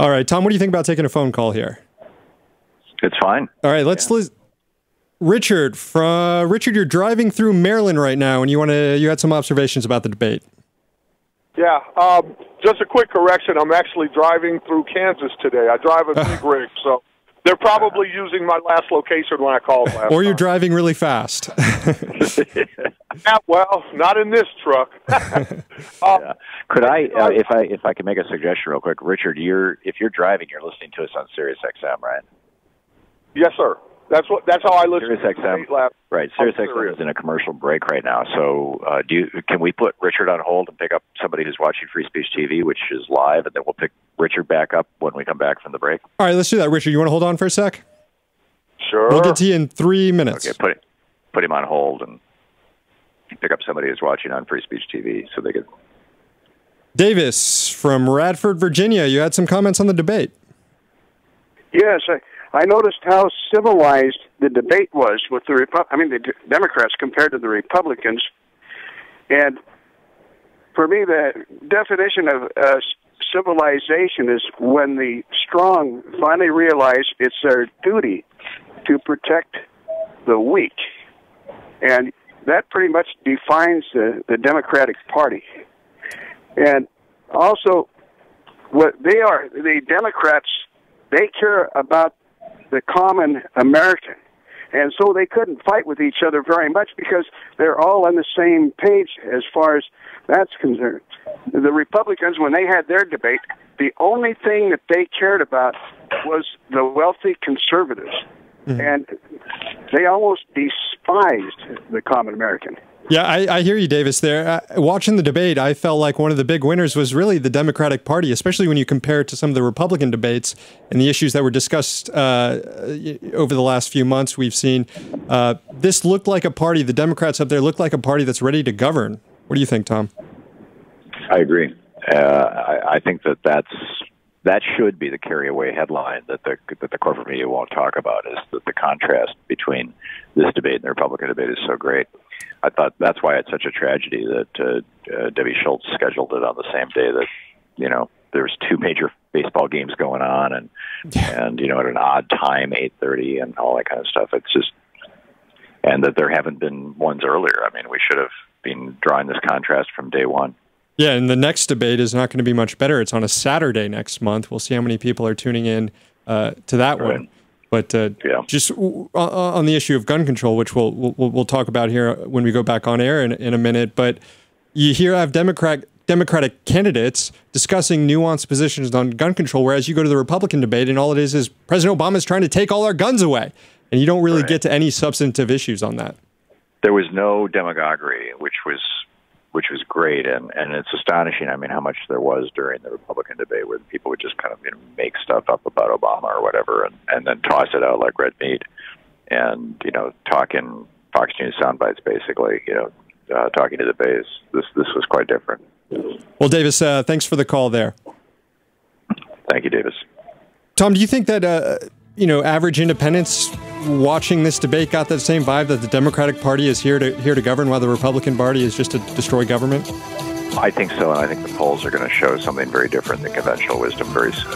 All right, Tom, what do you think about taking a phone call here? It's fine. All right, let's Richard, you're driving through Maryland right now, and you had some observations about the debate. Yeah, just a quick correction. I'm actually driving through Kansas today. I drive a big rig, so they're probably using my last location when I called last Or you're time. driving really fast. Yeah, well, not in this truck. Yeah. Could if I could make a suggestion real quick, Richard, if you're driving, you're listening to us on Sirius XM, right? Yes, sir. That's how I listen Sirius to XM. Right, Sirius XM is in a commercial break right now. So, can we put Richard on hold and pick up somebody who's watching Free Speech TV, which is live, and then we'll pick Richard back up when we come back from the break? All right, let's do that. Richard, you want to hold on for a sec? Sure. We'll get to you in 3 minutes. Okay, put him on hold and pick up somebody who's watching on Free Speech TV so they could. Davis from Radford, Virginia, you had some comments on the debate. Yes, I noticed how civilized the debate was with the the Democrats compared to the Republicans. And for me, the definition of civilization is when the strong finally realize it's their duty to protect the weak. And that pretty much defines the Democratic Party. And also, the Democrats, they care about the common American. And so they couldn't fight with each other very much because they're all on the same page as far as that's concerned. The Republicans, when they had their debate, the only thing that they cared about was the wealthy conservatives. Mm-hmm. And they almost despised the common American. Yeah, I hear you, Davis, there. Watching the debate, I felt like one of the big winners was really the Democratic Party, especially when you compare it to some of the Republican debates and the issues that were discussed over the last few months. We've seen this looked like a party, the Democrats up there looked like a party that's ready to govern. What do you think, Tom? I agree. I think that should be the carry-away headline that the corporate media won't talk about, is that the contrast between this debate and the Republican debate is so great. I thought that's why it's such a tragedy that Debbie Schultz scheduled it on the same day that, there's two major baseball games going on and at an odd time, 8:30 and all that kind of stuff. It's just, and that there haven't been ones earlier. I mean, we should have been drawing this contrast from day one. Yeah, and the next debate is not going to be much better. It's on a Saturday next month. We'll see how many people are tuning in to that one. But just on the issue of gun control, which we'll talk about here when we go back on air in a minute. But you here have Democratic candidates discussing nuanced positions on gun control, whereas you go to the Republican debate and all it is President Obama is trying to take all our guns away, and you don't really get to any substantive issues on that. There was no demagoguery, which was great, and it's astonishing. I mean, how much there was during the Republican debate where people would just kind of make stuff up about Obama or whatever, and then toss it out like red meat, and talking Fox News sound bites basically, talking to the base. This was quite different. Well, Davis, thanks for the call there. Thank you, Davis. Tom, do you think that average independents watching this debate got that same vibe that the Democratic Party is here to govern while the Republican Party is just to destroy government? I think so, and I think the polls are going to show something very different than conventional wisdom very soon.